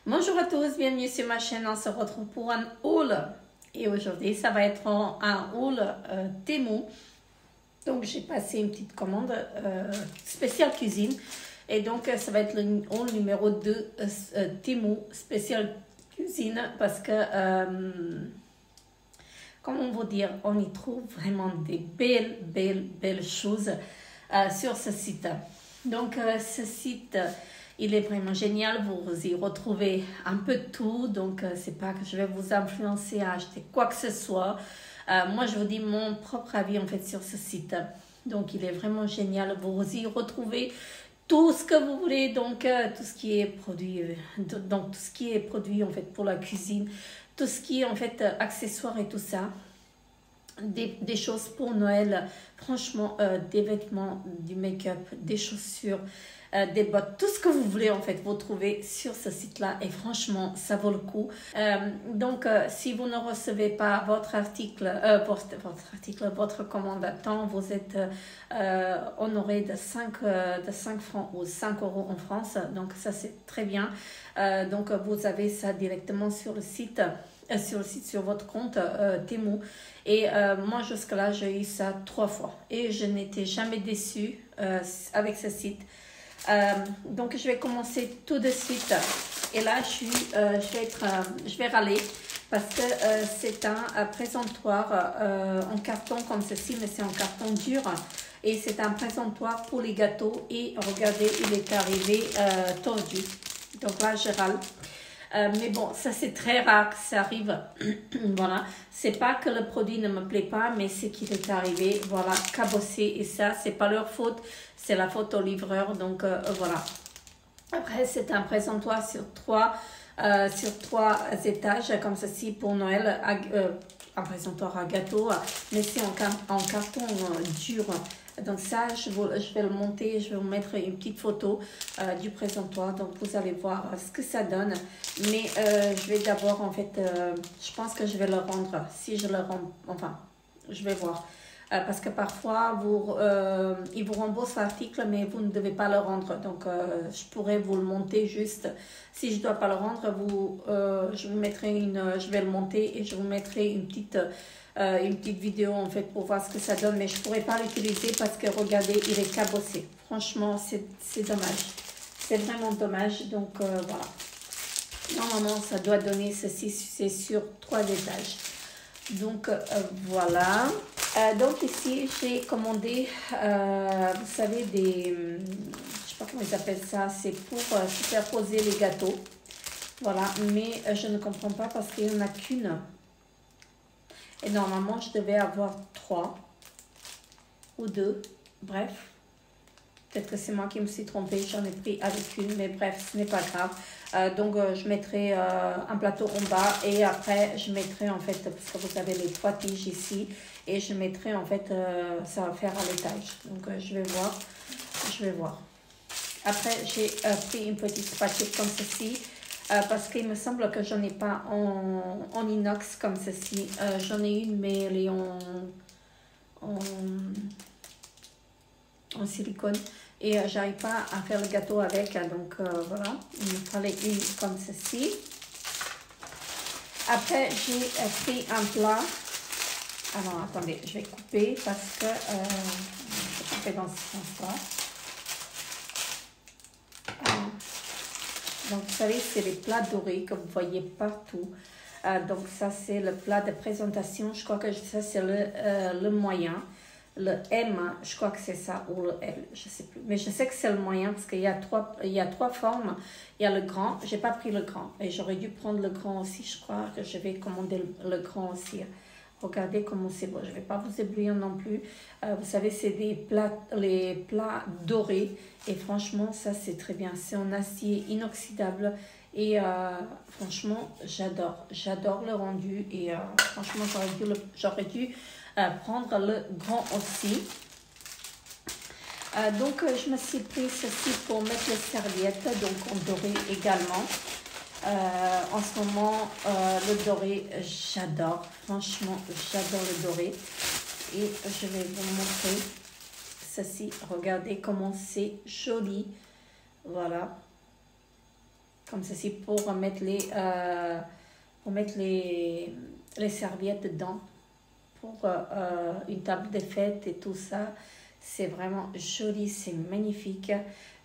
Bonjour à tous, bienvenue sur ma chaîne, on se retrouve pour un haul. Et aujourd'hui, ça va être un haul Temu. Donc, j'ai passé une petite commande spéciale cuisine. Et donc, ça va être le haul numéro 2 Temu spécial cuisine. Parce que, comment vous dire, on y trouve vraiment des belles choses sur ce site. Donc, ce site... il est vraiment génial, vous y retrouvez un peu de tout, donc c'est pas que je vais vous influencer à acheter quoi que ce soit. Moi, je vous dis mon propre avis en fait sur ce site. Donc, il est vraiment génial, vous y retrouvez tout ce que vous voulez, donc tout ce qui est produit, donc tout ce qui est produit en fait pour la cuisine, tout ce qui est en fait accessoires et tout ça. Des choses pour Noël, franchement, des vêtements, du make-up, des chaussures, des bottes, tout ce que vous voulez en fait, vous trouvez sur ce site-là et franchement, ça vaut le coup. Donc, si vous ne recevez pas votre article, votre commande à temps, vous êtes honoré de 5 francs ou 5 euros en France, donc ça c'est très bien. Donc, vous avez ça directement sur le site. Sur votre compte Temu. Et moi, jusque-là, j'ai eu ça 3 fois. Et je n'étais jamais déçue avec ce site. Donc, je vais commencer tout de suite. Et là, je vais râler parce que c'est un présentoir en carton comme ceci, mais c'est en carton dur. Et c'est un présentoir pour les gâteaux. Et regardez, il est arrivé tordu. Donc là, je râle. Mais bon, ça c'est très rare que ça arrive. Voilà, c'est pas que le produit ne me plaît pas, mais c'est qu'il est arrivé, voilà, cabossé. Et ça, c'est pas leur faute, c'est la faute au livreur. Donc voilà. Après, c'est un présentoir sur trois étages, comme ceci pour Noël. Un présentoir à gâteau, mais c'est en carton dur. Donc ça, je vais le monter, je vais vous mettre une petite photo du présentoir. Donc vous allez voir ce que ça donne. Mais je vais d'abord, en fait, je pense que je vais le rendre. Si je le rends, enfin, je vais voir. Parce que parfois, ils vous remboursent l'article, mais vous ne devez pas le rendre. Donc, je pourrais vous le monter juste. Si je ne dois pas le rendre, je vais le monter et je vous mettrai une petite vidéo en fait pour voir ce que ça donne. Mais je ne pourrais pas l'utiliser parce que regardez, il est cabossé. Franchement, c'est dommage. C'est vraiment dommage. Donc, voilà. Normalement, ça doit donner ceci, c'est sur 3 étages. Donc, voilà. Donc ici, j'ai commandé, vous savez, je ne sais pas comment ils appellent ça, c'est pour superposer les gâteaux. Voilà, mais je ne comprends pas parce qu'il n'y en a qu'une. Et normalement, je devais avoir 3 ou 2, bref. Peut-être que c'est moi qui me suis trompée, j'en ai pris avec une, mais bref, ce n'est pas grave. Donc, je mettrai un plateau en bas et après, je mettrai en fait, parce que vous avez les 3 tiges ici, et je mettrai en fait, ça va faire à l'étage. Donc, je vais voir. Après, j'ai pris une petite spatule comme ceci, parce qu'il me semble que j'en ai pas en inox comme ceci. J'en ai une, mais elle est en silicone et j'arrive pas à faire le gâteau avec, donc voilà, il me fallait une comme ceci. Après, j'ai pris un plat. Alors attendez, je vais couper parce que je vais couper dans ce sens-là. Donc vous savez, c'est les plats dorés que vous voyez partout. Donc ça c'est le plat de présentation. Je crois que ça c'est le moyen. Le M, je crois que c'est ça, ou le L, je ne sais plus. Mais je sais que c'est le moyen parce qu'il y a 3 formes. Il y a le grand, je n'ai pas pris le grand. Et j'aurais dû prendre le grand aussi, je crois que je vais commander le grand aussi. Regardez comment c'est beau, je ne vais pas vous éblouir non plus. Vous savez, c'est les plats dorés. Et franchement, ça c'est très bien. C'est en acier inoxydable. Et franchement, j'adore le rendu. Et franchement, j'aurais dû prendre le grand aussi. Donc, je me suis pris ceci pour mettre les serviettes, donc en doré également. En ce moment, le doré, j'adore. Franchement, j'adore le doré. Et je vais vous montrer ceci. Regardez comment c'est joli. Voilà. comme ceci pour mettre les serviettes dedans pour une table de fête et tout ça. C'est vraiment joli, c'est magnifique.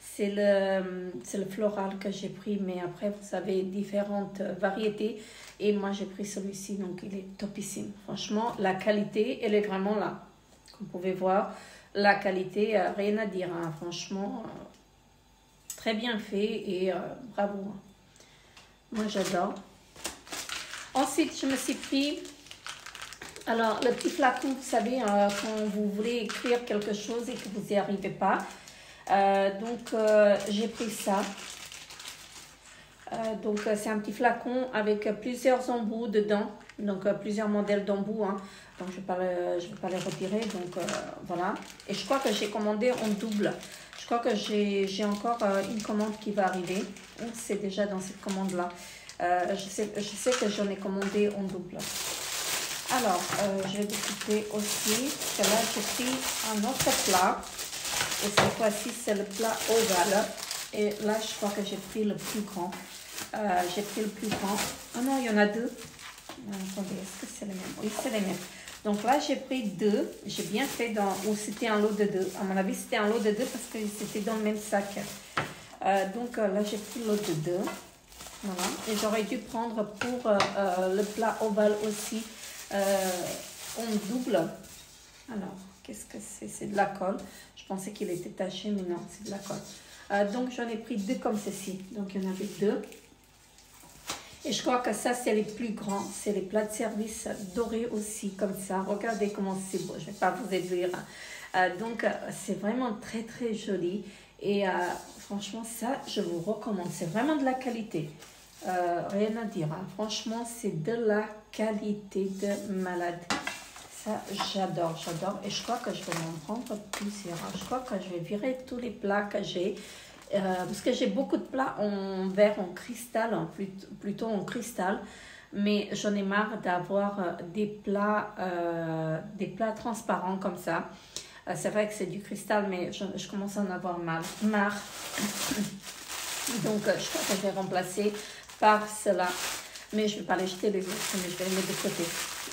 C'est le floral que j'ai pris, mais après vous avez différentes variétés. Et moi j'ai pris celui-ci, donc il est topissime. Franchement, la qualité, elle est vraiment là. Comme vous pouvez voir, la qualité, rien à dire. Hein. Franchement, très bien fait et bravo. Moi j'adore. Ensuite, je me suis pris... Alors, le petit flacon, vous savez, quand vous voulez écrire quelque chose et que vous n'y arrivez pas. J'ai pris ça. C'est un petit flacon avec plusieurs embouts dedans. Donc, plusieurs modèles d'embouts. Hein. Donc, je vais pas les retirer. Donc, voilà. Et je crois que j'ai commandé en double. Je crois que j'ai encore une commande qui va arriver. Ou c'est déjà dans cette commande-là. Je sais que j'en ai commandé en double. Alors, je vais découper aussi, parce que là, j'ai pris un autre plat. Et cette fois-ci, c'est le plat ovale. Et là, je crois que j'ai pris le plus grand. Oh non, il y en a deux. Attendez, est-ce que c'est les mêmes? Oui, c'est les mêmes. Donc là, j'ai pris deux. J'ai bien fait ou c'était un lot de deux. À mon avis, c'était un lot de deux parce que c'était dans le même sac. Là, j'ai pris le lot de deux. Voilà. Et j'aurais dû prendre pour le plat ovale aussi. En double. Alors, qu'est-ce que c'est? C'est de la colle. Je pensais qu'il était taché, mais non, c'est de la colle. Donc, j'en ai pris deux comme ceci. Donc, il y en avait deux. Et je crois que ça, c'est les plus grands. C'est les plats de service dorés aussi, comme ça. Regardez comment c'est beau. Je ne vais pas vous dire. C'est vraiment très, très joli. Et franchement, ça, je vous recommande. C'est vraiment de la qualité. Rien à dire. Hein. Franchement, c'est de la qualité de malade. Ça, j'adore. Et je crois que je vais m'en prendre plusieurs. Je crois que je vais virer tous les plats que j'ai. Parce que j'ai beaucoup de plats en verre, en cristal, plutôt en cristal. Mais j'en ai marre d'avoir des plats transparents comme ça. C'est vrai que c'est du cristal, mais je commence à en avoir marre. Donc, je crois que je vais remplacer par cela. Mais je ne vais pas les jeter les autres, mais je vais les mettre de côté.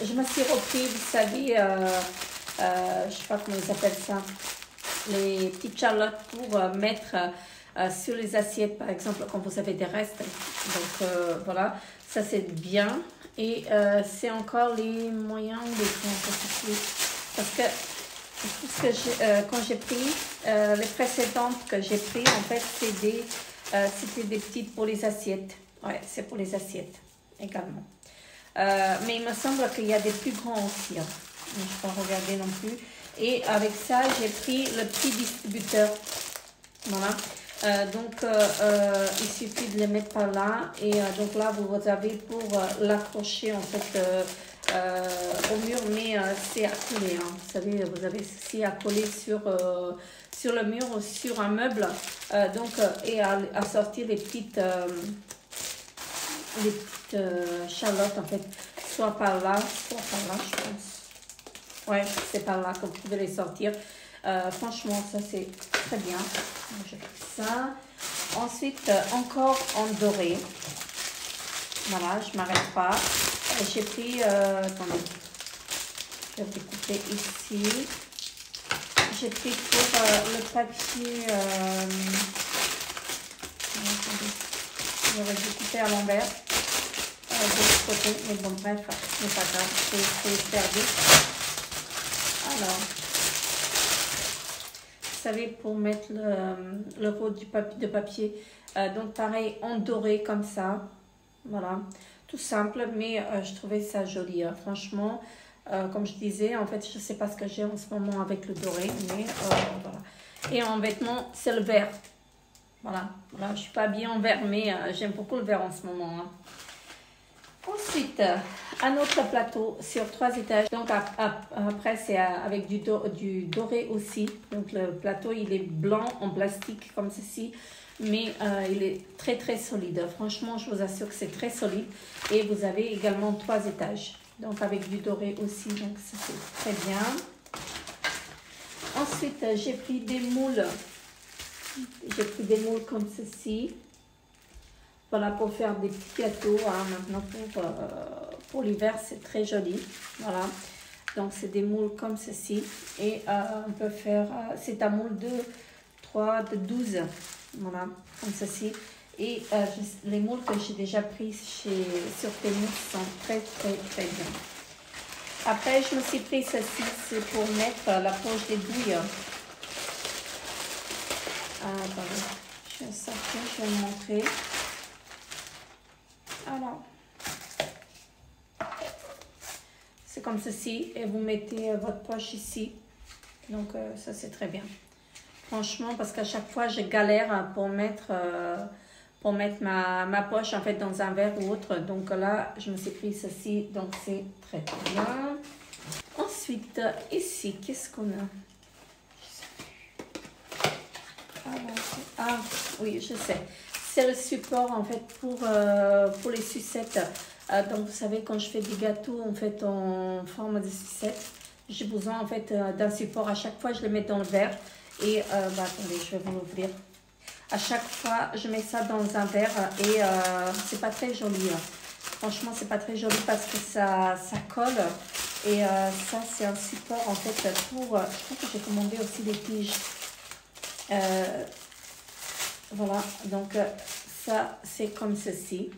Je me suis repris, vous savez, je ne sais pas comment ils appellent ça, les petites charlottes pour mettre sur les assiettes, par exemple, quand vous avez des restes. Donc, voilà, ça c'est bien. Et c'est encore les moyens ou les grands. Parce que quand j'ai pris, les précédentes que j'ai pris, en fait, c'était des petites pour les assiettes. Ouais, c'est pour les assiettes également. Mais il me semble qu'il y a des plus grands aussi. Hein. Je ne vais pas regarder non plus. Et avec ça, j'ai pris le petit distributeur. Voilà. Il suffit de le mettre par là. Et donc là, vous avez pour l'accrocher en fait au mur. Mais c'est à coller. Hein. Vous savez, vous avez ceci à coller sur le mur ou sur un meuble. Et à sortir les petites charlottes en fait, soit par là, je pense. Ouais, c'est par là que vous pouvez les sortir. Franchement, ça c'est très bien. J'ai pris ça. Ensuite, encore en doré. Voilà, je ne m'arrête pas. J'ai pris, attendez, je vais découper ici. J'ai pris pour le papier. Attendez. J'aurais dû couper à l'envers de l'autre côté, mais bon bref, c'est pas grave, c'est perdu. Alors, vous savez, pour mettre le rôle de papier, donc pareil, en doré comme ça, voilà, tout simple, mais je trouvais ça joli, hein. Franchement, comme je disais, en fait, je ne sais pas ce que j'ai en ce moment avec le doré, mais voilà. Et en vêtements, c'est le vert. Voilà, je ne suis pas bien en vert, mais j'aime beaucoup le vert en ce moment. Hein. Ensuite, un autre plateau sur 3 étages. Donc après, c'est avec du doré aussi. Donc le plateau, il est blanc en plastique comme ceci. Mais il est très très solide. Franchement, je vous assure que c'est très solide. Et vous avez également 3 étages. Donc avec du doré aussi. Donc ça c'est très bien. Ensuite, j'ai pris des moules. J'ai pris des moules comme ceci. Voilà, pour faire des petits gâteaux. Hein, maintenant, pour l'hiver, c'est très joli. Voilà. Donc, c'est des moules comme ceci. Et on peut faire... c'est un moule de 12. Voilà, comme ceci. Et les moules que j'ai déjà pris sur Temu sont très, très, très bien. Après, je me suis pris ceci. C'est pour mettre la poche des douilles. Attendez, je vais sortir, je vais vous montrer. Alors, c'est comme ceci et vous mettez votre poche ici. Donc, ça c'est très bien. Franchement, parce qu'à chaque fois, je galère pour mettre ma poche en fait dans un verre ou autre. Donc là, je me suis pris ceci. Donc, c'est très, très bien. Ensuite, ici, qu'est-ce qu'on a? Ah, oui, je sais. C'est le support en fait pour les sucettes. Donc vous savez, quand je fais des gâteaux en fait en forme de sucette, j'ai besoin en fait d'un support. À chaque fois, je le mets dans le verre. Et attendez, je vais vous l'ouvrir. À chaque fois, je mets ça dans un verre et c'est pas très joli. Hein. Franchement, c'est pas très joli parce que ça colle. Et ça, c'est un support en fait pour... je crois que j'ai commandé aussi des tiges. Voilà, donc ça c'est comme ceci.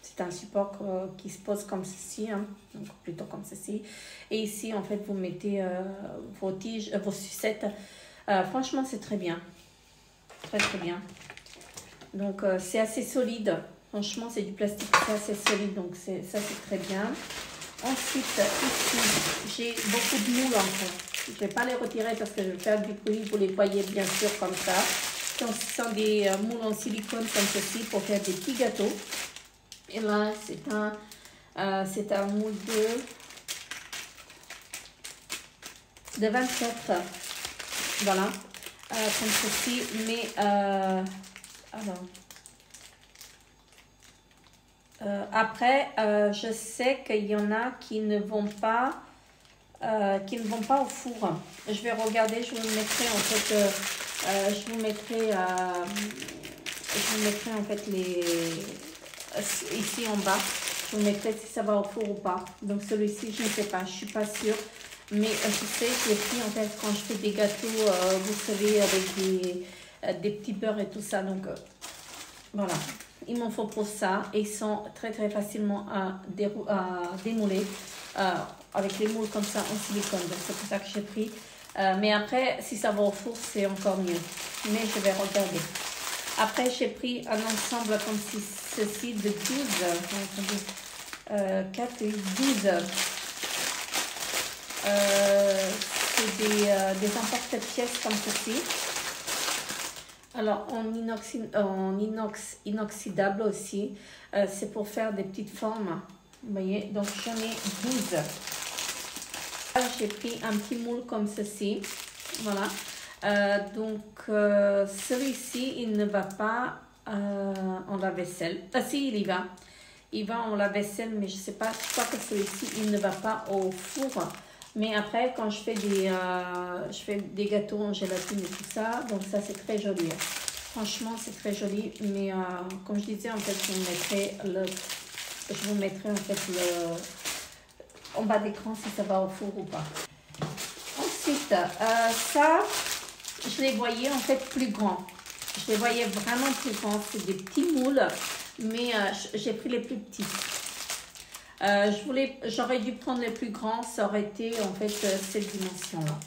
C'est un support qui se pose comme ceci, hein, donc plutôt comme ceci. Et ici, en fait, vous mettez vos tiges, vos sucettes. Franchement, c'est très bien. Très, très bien. Donc, c'est assez solide. Franchement, c'est du plastique, c'est assez solide. Donc, ça, c'est très bien. Ensuite, ici, j'ai beaucoup de moules en fait. Je ne vais pas les retirer parce que je vais faire du bruit. Vous les voyez bien sûr comme ça. Donc, ce sont des moules en silicone comme ceci pour faire des petits gâteaux. Et là, c'est un moule de 24. Voilà. Comme ceci. Mais, alors... après, je sais qu'il y en a qui ne vont pas au four. Je vais regarder, je vous mettrai en fait, je vous mettrai en fait ici en bas. Je vous mettrai si ça va au four ou pas. Donc celui-ci, je ne sais pas, je suis pas sûre. Mais je sais que les filles, en fait, quand je fais des gâteaux, vous savez, avec des petits beurres et tout ça. Donc voilà. Il m'en faut pour ça et ils sont très très facilement à démouler avec les moules comme ça en silicone. Donc c'est pour ça que j'ai pris. Mais après, si ça va au four, c'est encore mieux. Mais je vais regarder. Après, j'ai pris un ensemble comme ceci de 12. 4 et 12. C'est des emporte-pièces comme ceci. Alors, en inoxydable aussi, c'est pour faire des petites formes. Vous voyez, donc j'en ai 12. Là, j'ai pris un petit moule comme ceci. Voilà. Donc, celui-ci, il ne va pas en lave-vaisselle. Ah si, il y va. Il va en lave-vaisselle, mais je ne sais pas. Je crois que celui-ci, il ne va pas au four. Mais après, quand je fais des gâteaux en gélatine et tout ça, donc ça c'est très joli. Franchement, c'est très joli. Mais comme je disais, en fait, je vous mettrai en fait en bas d'écran si ça va au four ou pas. Ensuite, ça, je les voyais en fait plus grands. Je les voyais vraiment plus grands. C'est des petits moules, mais j'ai pris les plus petits. J'aurais dû prendre les plus grands, ça aurait été en fait cette dimension-là.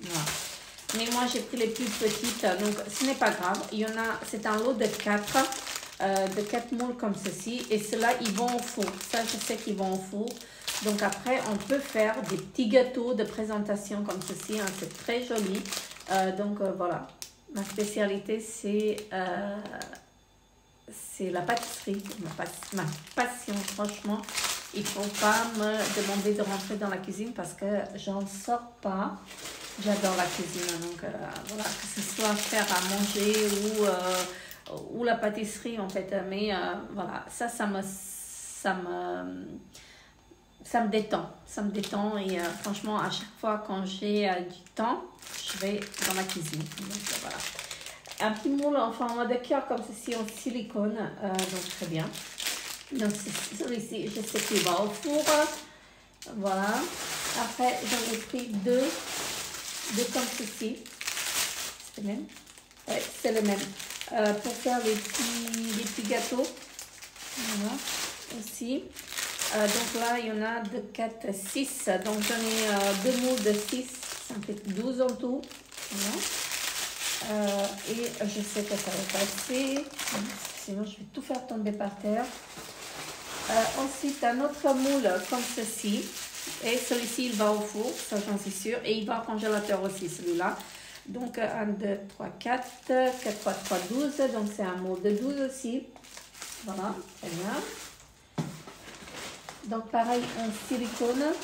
Voilà. Mais moi j'ai pris les plus petites, donc ce n'est pas grave. Il y en a, c'est un lot de 4 moules comme ceci. Et ceux-là, ils vont au four. Ça, je sais qu'ils vont au four. Donc après, on peut faire des petits gâteaux de présentation comme ceci. Hein, c'est très joli. Donc voilà. Ma spécialité, c'est la pâtisserie. Ma passion, franchement. Il ne faut pas me demander de rentrer dans la cuisine parce que j'en sors pas. J'adore la cuisine. Donc voilà, que ce soit faire à manger ou la pâtisserie en fait. Mais voilà, ça me détend. Ça me détend et franchement, à chaque fois quand j'ai du temps, je vais dans la cuisine. Donc voilà. un petit moule en format de cœur comme ceci en silicone, donc très bien. Donc celui-ci, je sais qu'il va au four. Voilà. Après, j'en ai pris deux comme ceci. C'est le même? Oui, c'est le même. Pour faire les petits gâteaux. Voilà. Aussi. Donc là, il y en a de 4, 6. Donc j'en ai deux moules de 6. Ça me fait 12 en tout. Voilà. Et je sais que ça va passer. Sinon, je vais tout faire tomber par terre. Ensuite, un autre moule comme ceci. Et celui-ci, il va au four, ça j'en suis sûre. Et il va au congélateur aussi, celui-là. Donc, 1, 2, 3, 4. 4 fois 3, 12. Donc, c'est un moule de 12 aussi. Voilà, très bien. Donc, pareil, en silicone.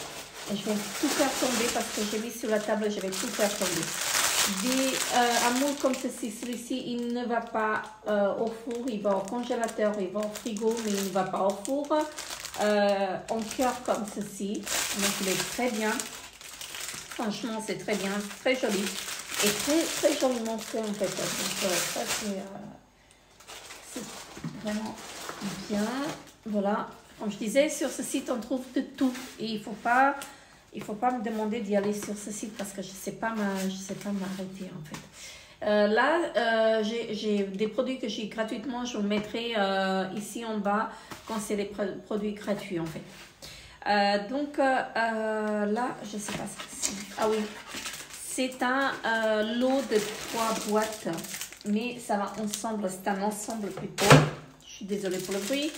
Et je vais tout faire tomber parce que j'ai mis sur la table, je vais tout faire tomber. Un moule comme ceci, celui-ci, il ne va pas au four, il va au congélateur, il va au frigo, mais il ne va pas au four. En cœur comme ceci, donc il est très bien. Franchement, c'est très bien, très joli et très joliment fait en fait. Donc ça c'est vraiment bien. Voilà, comme je disais, sur ce site on trouve de tout et il faut pas me demander d'y aller sur ce site parce que je sais pas m'arrêter en fait. Là, j'ai des produits que j'ai gratuitement, je vous mettrai ici en bas quand c'est des produits gratuits en fait. Donc là, je sais pas si... Ah oui, c'est un lot de 3 boîtes, mais ça va ensemble, c'est un ensemble plutôt. Je suis désolée pour le bruit.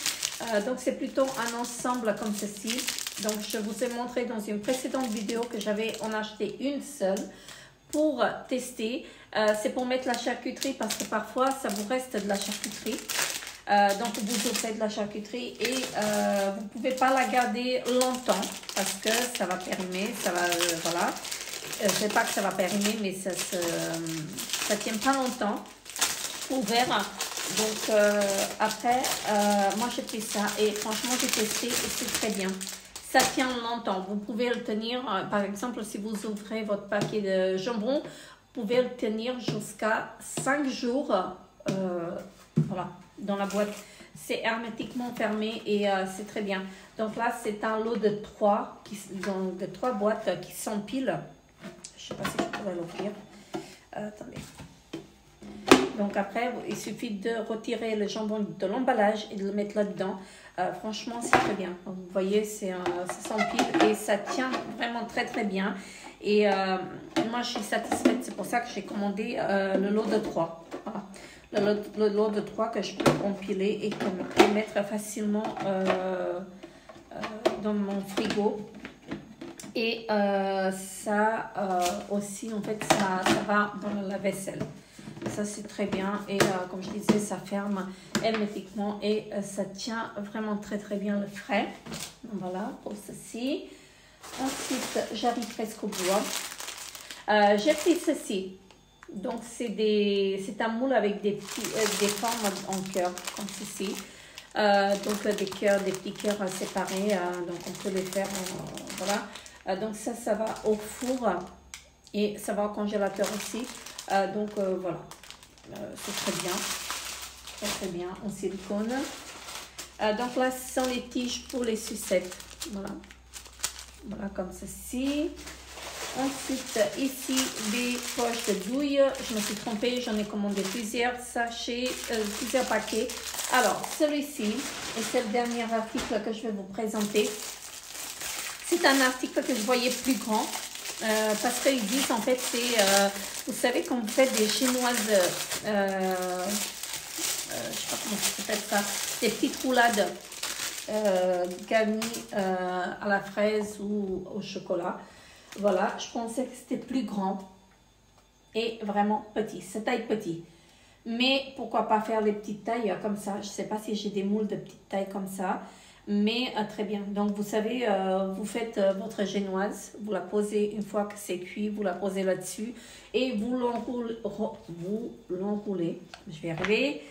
Donc c'est plutôt un ensemble comme ceci. Donc je vous ai montré dans une précédente vidéo que j'avais en acheté une seule pour tester. C'est pour mettre la charcuterie parce que parfois ça vous reste de la charcuterie. Donc vous ouvrez de la charcuterie et vous ne pouvez pas la garder longtemps parce que ça va périmer, ça va, voilà. Je ne sais pas que ça va périmer, mais ça tient pas longtemps ouvert. Donc après, moi j'ai pris ça et franchement j'ai testé et c'est très bien. Ça tient longtemps. Vous pouvez le tenir, par exemple, si vous ouvrez votre paquet de jambon, vous pouvez le tenir jusqu'à 5 jours voilà, dans la boîte. C'est hermétiquement fermé et c'est très bien. Donc là, c'est un lot de 3 boîtes qui s'empilent. Je ne sais pas si je pourrais l'ouvrir. Attendez. Donc après, il suffit de retirer le jambon de l'emballage et de le mettre là-dedans. Franchement, c'est très bien. Donc, vous voyez, ça s'empile et ça tient vraiment très très bien. Et moi, je suis satisfaite. C'est pour ça que j'ai commandé le lot de 3. Voilà. Le lot de 3 que je peux empiler et mettre facilement dans mon frigo. Et ça aussi, en fait, ça va dans la vaisselle. Ça, c'est très bien. Et comme je disais, ça ferme hermétiquement et ça tient vraiment très, très bien le frais. Voilà, pour ceci. Ensuite, j'arrive presque au bout. J'ai pris ceci. Donc, c'est un moule avec des formes en cœur, comme ceci. Donc, des petits cœurs séparés. Donc, on peut les faire. Voilà. Donc, ça va au four et ça va au congélateur aussi. Donc voilà, c'est très bien, très bien en silicone. Donc là, ce sont les tiges pour les sucettes. Voilà, voilà comme ceci. Ensuite, ici, des poches de douille. Je me suis trompée, j'en ai commandé plusieurs sachets, plusieurs paquets. Alors, celui-ci, et c'est le dernier article que je vais vous présenter. C'est un article que je voyais plus grand. Parce qu'ils disent en fait c'est vous savez quand vous faites des chinoises je sais pas comment ça s'appelle ça, des petites roulades garnies à la fraise ou au chocolat. Voilà, je pensais que c'était plus grand et vraiment petit, c'est taille petit. Mais pourquoi pas faire les petites tailles comme ça. Je sais pas si j'ai des moules de petites tailles comme ça. Mais très bien, donc vous savez, vous faites votre génoise, vous la posez une fois que c'est cuit, vous la posez là-dessus et vous l'enroulez. Je vais y arriver.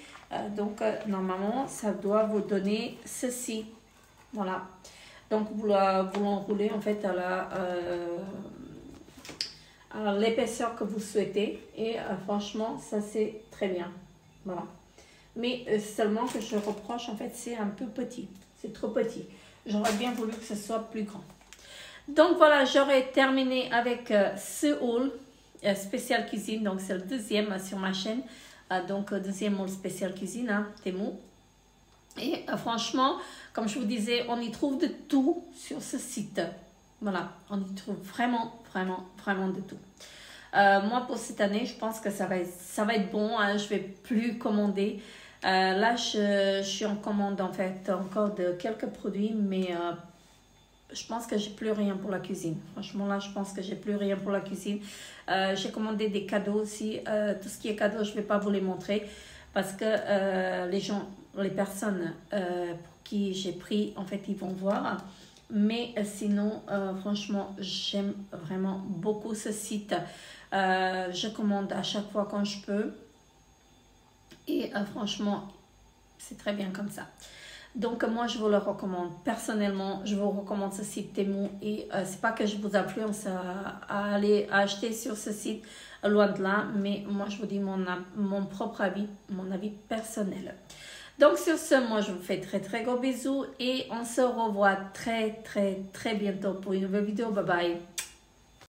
Donc normalement, ça doit vous donner ceci. Voilà. Donc vous l'enroulez en fait l'épaisseur que vous souhaitez. Et franchement, ça c'est très bien. Voilà. Mais seulement que je reproche, en fait, c'est un peu petit. C'est trop petit. J'aurais bien voulu que ce soit plus grand. Donc voilà, j'aurais terminé avec ce haul spécial cuisine. Donc c'est le deuxième sur ma chaîne. Donc deuxième haul spécial cuisine, hein, Temu. Et franchement, comme je vous disais, on y trouve de tout sur ce site. Voilà, on y trouve vraiment de tout. Moi, pour cette année, je pense que ça va être bon. Hein, je vais plus commander. Là, je suis en commande en fait encore de quelques produits, mais je pense que j'ai plus rien pour la cuisine. Franchement, là, je pense que j'ai plus rien pour la cuisine. J'ai commandé des cadeaux aussi. Tout ce qui est cadeau, je vais pas vous les montrer parce que les personnes pour qui j'ai pris, en fait, ils vont voir. Mais sinon, franchement, j'aime vraiment beaucoup ce site. Je commande à chaque fois quand je peux. Et franchement, c'est très bien comme ça. Donc, moi, je vous le recommande. Personnellement, je vous recommande ce site Temu. Et c'est pas que je vous influence à aller acheter sur ce site, loin de là. Mais moi, je vous dis mon propre avis, mon avis personnel. Donc, sur ce, moi, je vous fais très gros bisous. Et on se revoit très bientôt pour une nouvelle vidéo. Bye bye.